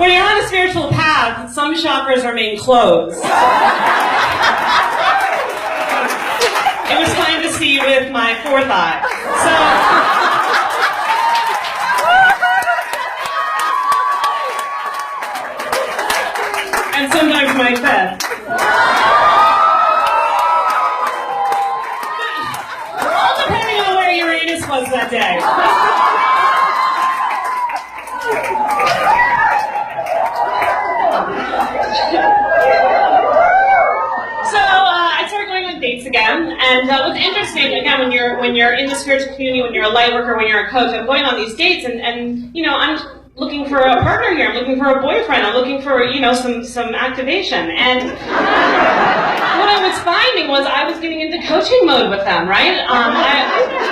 When you're on a spiritual path, some chakras remain closed. It was fine to see with my fourth eye. And sometimes my fifth. All depending on where Uranus was that day. I started going on dates again, and what's interesting, again, when you're in the spiritual community, when you're a light worker, when you're a coach, I'm going on these dates, and you know, I'm looking for a partner here, I'm looking for a boyfriend, I'm looking for, you know, some activation, and what I was finding was I was getting into coaching mode with them, right?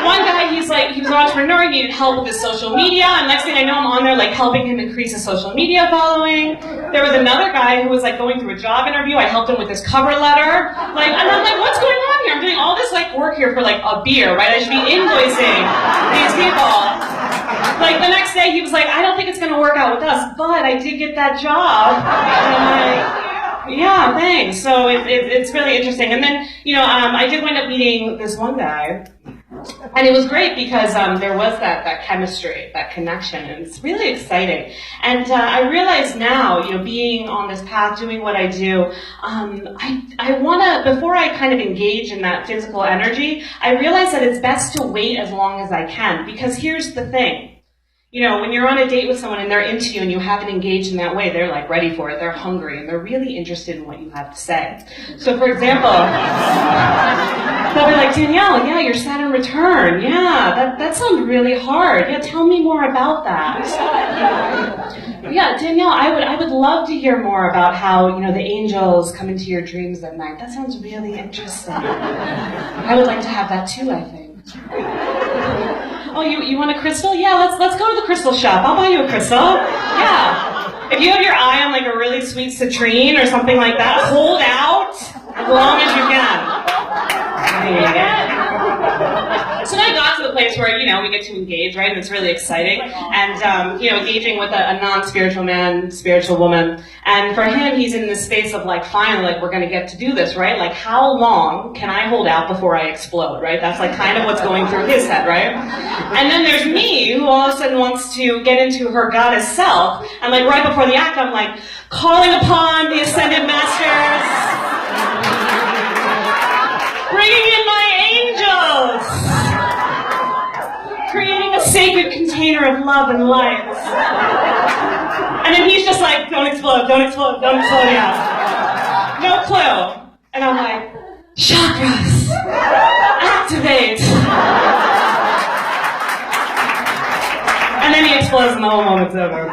One guy, he was an entrepreneur, he needed help with his social media, and next thing I know, I'm on there like helping him increase his social media following. There was another guy who was like going through a job interview, I helped him with his cover letter, and I'm like, what's going on here? I'm doing all this like work here for like a beer, right? I should be invoicing these people. Like the next day he was like, I don't think it's going to work out with us, but I did get that job. And I'm like, yeah, thanks. So it's really interesting. And then, you know, I did wind up meeting this one guy, and it was great because there was that chemistry, that connection, and it's really exciting. And I realize now, you know, being on this path, doing what I do, I want to, before I kind of engage in that physical energy, I realize that it's best to wait as long as I can, because here's the thing. You know, when you're on a date with someone and they're into you and you haven't engaged in that way, they're like ready for it, they're hungry, and they're really interested in what you have to say. So for example, they'll be like, Danielle, yeah, your Saturn return, yeah, that sounds really hard. Yeah, tell me more about that. Yeah, Danielle, I would love to hear more about how, you know, the angels come into your dreams at night. That sounds really interesting. I would like to have that too, I think. Oh, you want a crystal? Yeah, let's go to the crystal shop. I'll buy you a crystal. Yeah. If you have your eye on like a really sweet citrine or something like that, hold out as long as you can. So then I got to the place where, you know, we get to engage, right? And it's really exciting. And, you know, engaging with a non-spiritual man, spiritual woman. And for him, he's in this space of like, finally, like, we're going to get to do this, right? Like, how long can I hold out before I explode, right? That's like kind of what's going through his head, right? And then there's me, who all of a sudden wants to get into her goddess self. And like right before the act, I'm like, calling upon the ascended masters, bringing in my angels, creating a sacred container of love and light. And then he's just like, don't explode, don't explode, don't explode, yeah. No clue. And I'm like, chakras, activate. And then he explodes and the whole moment's over.